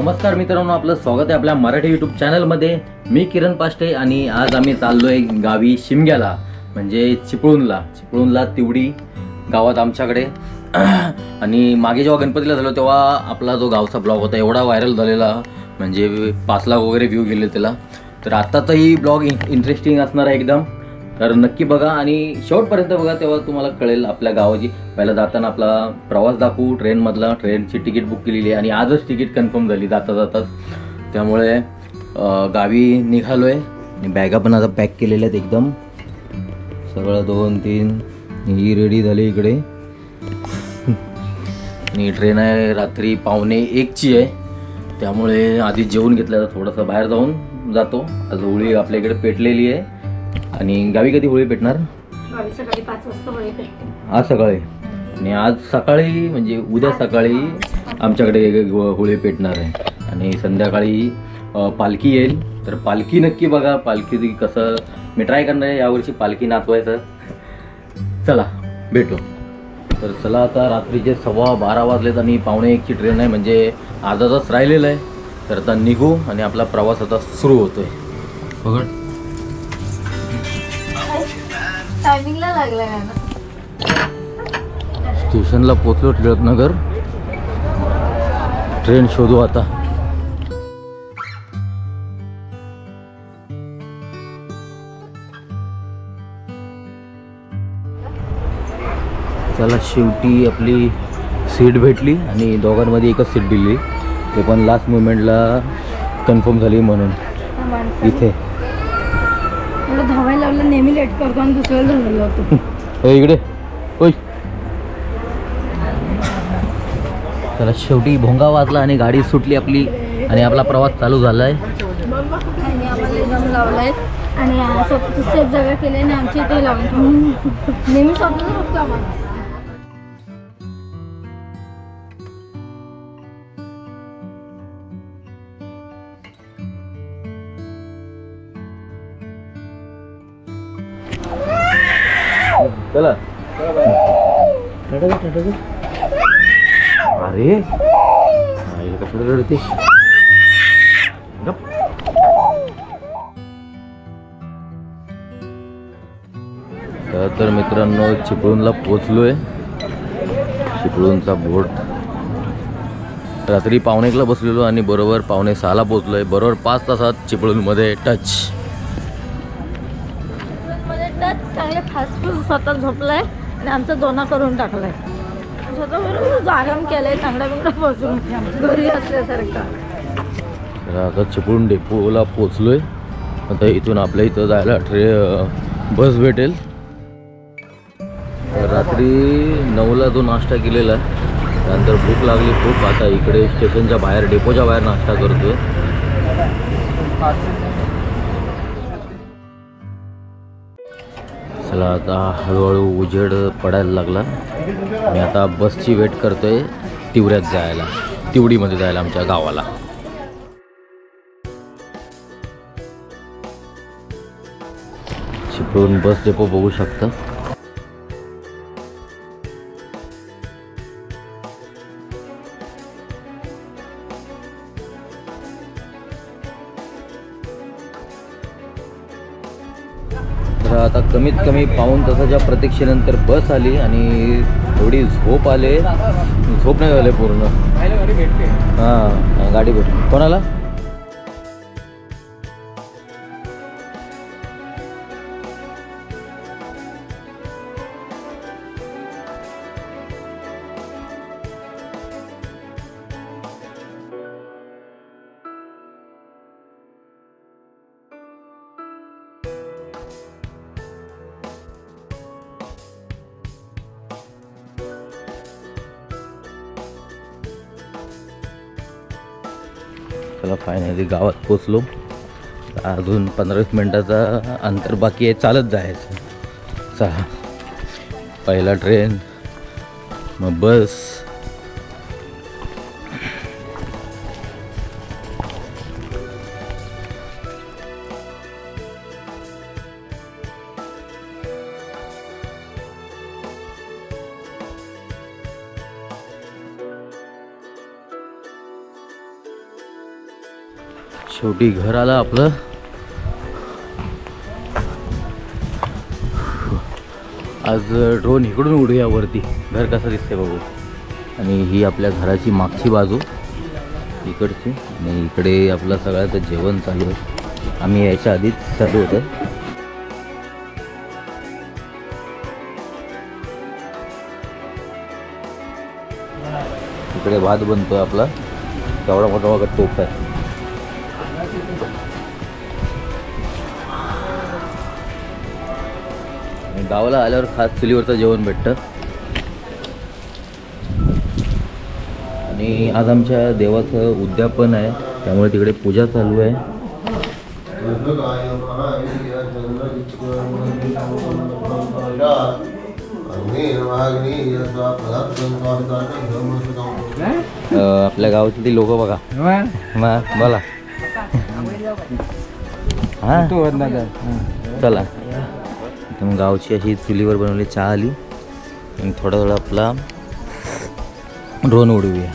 नमस्कार मित्रांनो, आपलं स्वागत आहे आपल्या मराठी यूट्यूब चॅनलमध्ये. मी किरण पाष्टे आणि आज आम्ही चाललोय गावी शिमग्याला, म्हणजे चिपळूणला तिवडी गावात आमच्याकडे. आणि मागे जेव्हा गणपतीला झालो तेव्हा आपला जो गावचा ब्लॉग होता एवढा व्हायरल झालेला, म्हणजे 5 लाख वगैरे व्ह्यू गेले त्याला. तर आत्ताचाही ब्लॉग इंटरेस्टिंग असणार आहे एकदम, तर नक्की बघा आणि शेवटपर्यंत बघा, तेव्हा तुम्हाला कळेल आपल्या गावाची. पहिला जाताना आपला प्रवास दाखवू ट्रेनमधला. ट्रेनची तिकीट बुक केलेली आहे आणि आजच तिकीट कन्फर्म झाली जाता जाताच. त्यामुळे गावी निघालो आहे आणि बॅगा पण आता पॅक केलेल्या आहेत एकदम सगळं. 2-3 ही रेडी झाली इकडे. आणि ट्रेन आहे रात्री 1:45ची आहे, त्यामुळे आधी जेवून घेतलं, थोडंसं बाहेर जाऊन जातो. आज होळी आपल्या इकडे पेटलेली आहे. आणि गावी कधी होळी पेटणार? सकाळी 5 वाजता होळी पेटते. आज सकाळी आणि आज सकाळी म्हणजे उद्या सकाळी आमच्याकडे होळी पेटणार आहे. आणि संध्याकाळी पालखी येईल, तर पालखी नक्की बघा. पालखी कसं मी ट्राय करणार आहे यावर्षी पालखी नाचवायचं. चला भेटू. तर चला, आता रात्रीचे 12:15 वाजलेत आणि 1:45ची ट्रेन आहे, म्हणजे अर्धा तास राहिलेला आहे. तर आता निघू आणि आपला प्रवास आता सुरू होतोय. बघ टायमिंगला लागला ना. स्टेशनला पोचलो टिळकनगर. ट्रेन शोधू आता. चला, शेवटी आपली सीट भेटली आणि दोघांमध्ये एकच सीट दिली, ते पण लास्ट मोमेंटला कन्फर्म झाली म्हणून. इथे धावायला लावलं, नेहमी लेट करतो आणि दुसऱ्याला धावायला लावतो. इकडे होय. चला, शेवटी भोंगा वाजला आणि गाडी सुटली आपली आणि आपला प्रवास चालू झालाय. आणि आम्हाला दम लावलाय आणि स्वतःची सेफ जागा केली आणि आमची इथे लावून नेहमी स्वतःच बघतो आम्हाला. चला. अरे आईला कशाला रडते? तर मित्रांनो, चिपळूणला पोचलोय. चिपळूणचा बोट रात्री 1:45ला बसलेलो आणि बरोबर 5:45ला पोचलोय. बरोबर 5 तासात चिपळूणमध्ये टच. चांगले फास्ट स्वतः झोपलाय आणि आमचा दोना करून टाकलाय. स्वतः बरोबर आराम केलाय, चांगला बिंगडा बसून घरी असल्यासारखा. तर आता चिपळूण डेपोला पोचलोय. आता इथून आपल्या इथं जायला बस भेटेल. रात्री 9ला जो नाश्ता केलेला आहे, त्यानंतर भूक लागली खूप. आता इकडे स्टेशनच्या बाहेर, डेपोच्या बाहेर नाश्ता करतोय. चला, आता हळूहळू उजेड पडायला लागला. मी आता बसची वेट करतोय तिवडीमध्ये जायला आमच्या गावाला. चिपळूण बस डेपो बघू शकता. तर आता कमीत कमी 1.5 तासाच्या प्रतीक्षेनंतर बस आली आणि थोडी झोप नाही झाली पूर्ण. हां, गाडी भेटली. कोणाला? चला, फायनली गावात पोचलो. अजून 15-20 मिनटाचा अंतर बाकी आहे, चालत जायचं. चला, पहिला ट्रेन, मग बस. शेवटी घर आलं आपलं. आज ड्रोन इकडून उडूया वरती, घर कसं दिसते बघू. आणि ही आपल्या घराची मागची बाजू इकडची, आणि इकडे आपलं सगळ्याचं जेवण चालू आहे. आम्ही यायच्या आधीच चालू होतं. इकडे भात बनतोय आपला, केवढा मोठा बघा टोप आहे. गावाला आल्यावर खास चुलीवरचं जेवण भेटतं. आणि आज आमच्या देवाचं उद्यापन आहे, त्यामुळे तिकडे पूजा चालू आहे. आपल्या गावातली लोक बघा. बोला. हां चला. मग गावची अशी चुलीवर बनवली चहा आली, आणि थोडा थोडा आपला ड्रोन उडवूया.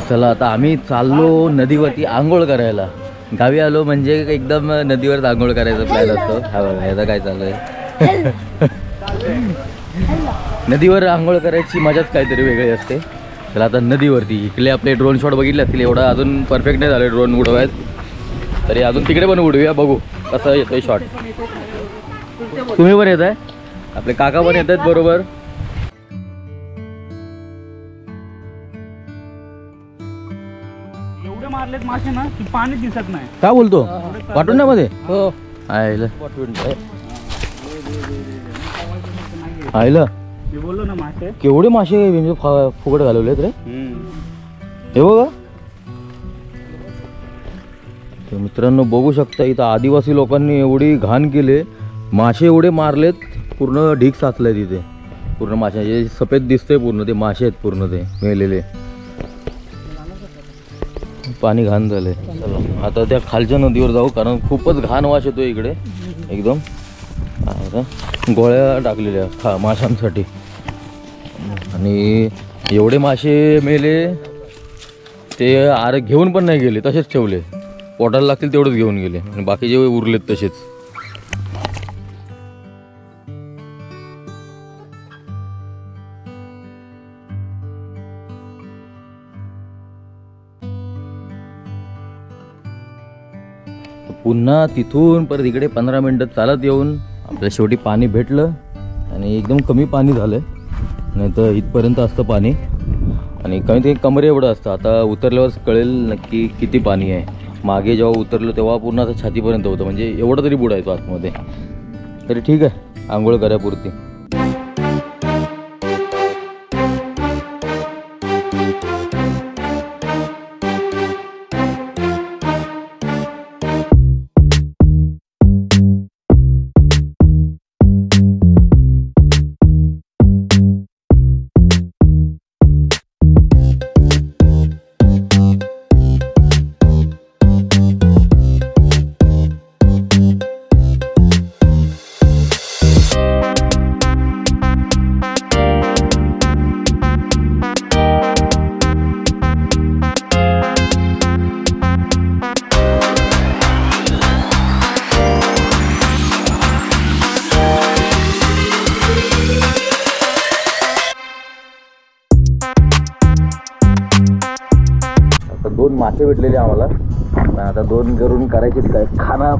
चला आता आम्ही चाललो नदीवरती आंघोळ करायला. गावी आलो म्हणजे एकदम नदीवर आंघोळ करायचा प्लॅन असतो. हा बघा याचा काय चालू आहे. नदीवर आंघोळ करायची मजाच काहीतरी वेगळी असते. चला आता नदीवरती. इकडे आपले ड्रोन शॉट बघितले असतील, एवढा अजून परफेक्ट नाही झाले ड्रोन उडवायत, तरी अजून तिकडे पण उडवूया, बघू कसं येतोय शॉट. तुम्ही पण येत आहे, आपले काका पण येत आहेत बरोबर. मारलेत मासे ना की पाणी दिसत नाही. काय बोलतो वाटुंड्यामध्ये? हो आयलं आयलं मी बोललो ना मासे केवढे मासे म्हणजे फुकट घालवलेत रे. हे बघा तर मित्रांनो बघू शकता, इथं आदिवासी लोकांनी एवढी घाण केले, मासे एवढे मारलेत, पूर्ण ढीक साचलाय तिथे. पूर्ण मासे जे सफेद दिसतंय पूर्ण ते मासे आहेत, पूर्ण ते मेलेले. पाणी घाण झाले. चला आता त्या खालच्या नदीवर जाऊ, कारण खूपच घाण वास येतो इकडे एकदम. गोळ्या टाकलेल्या माशांसाठी, आणि एवढे मासे मेले ते घेऊन पण नाही गेले, तसेच ठेवले. पोटाला लागतील तेवढंच घेऊन गेले, आणि बाकीचे उरलेत तसेच. पुन्हा तिथून परत इकडे 15 मिनटं चालत येऊन आपल्या शेवटी पाणी भेटलं, आणि एकदम कमी पाणी झालं, नाही तर इथपर्यंत असतं पाणी, आणि कमीत कमी कमरे एवढं असतं. आता उतरल्यावरच कळेल नक्की किती पाणी आहे. मागे जेव्हा उतरलो तेव्हा पूर्ण असं छातीपर्यंत होतं, म्हणजे एवढं तरी बुडायचो आतमध्ये. तरी ठीक आहे, आंघोळ करायपुरती. आता 2 मासे भेटलेले आम्हाला, पण आता 2 करून करायचे काय, खाना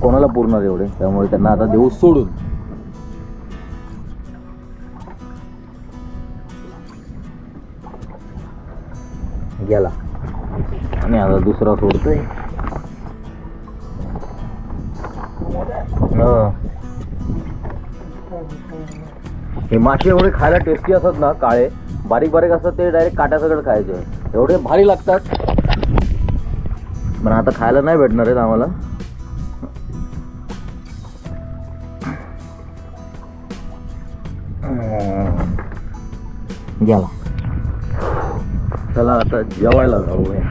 कोणाला पुरणार एवढे, त्यामुळे त्यांना आता देऊ सोडून. गेला आणि आता दुसरा सोडतोय. हे मासे एवढे खायला टेस्टी असतात ना, काळे बारीक बारीक असतात, ते डायरेक्ट काट्यासकट खायचे, एवढे भारी लागतात. पण आता खायला नाही भेटणार आहेत आम्हाला. गेला. चला आता जेवायला जाऊया.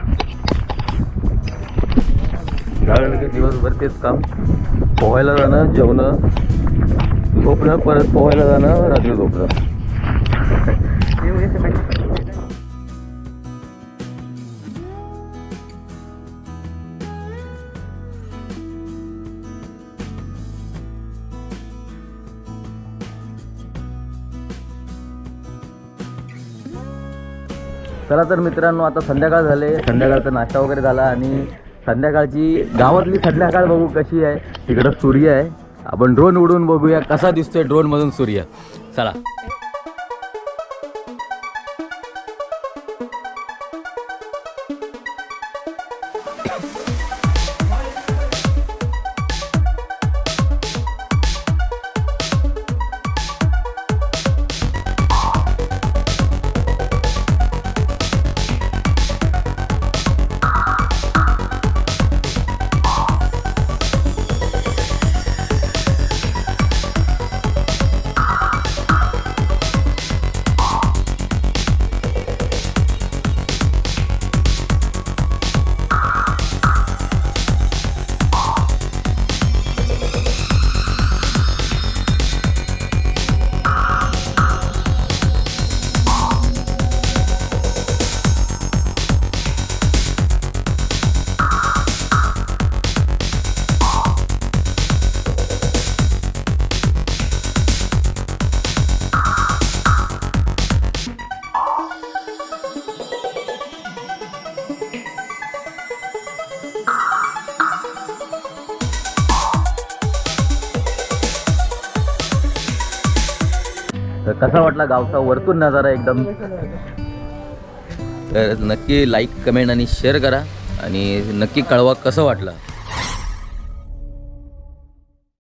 झालं की दिवसभर तेच काम, पोहायला जाणं, जेवणं, झोपणं, परत पोहायला जाणं, रात्री झोपणं. चला तर मित्रांनो, आता संध्याकाळ झाले, संध्याकाळचा नाश्ता वगैरे झाला आणि संध्याकाळची गावातली संध्याकाळ बघू कशी आहे. तिकडं सूर्य आहे, आपण ड्रोन उडून बघूया कसा दिसतोय ड्रोन मधून सूर्य. चला. तर कसा वाटला गावचा वरतून नजारा एकदम. तर नक्की लाईक, कमेंट आणि शेअर करा आणि नक्की कळवा कसं वाटलं.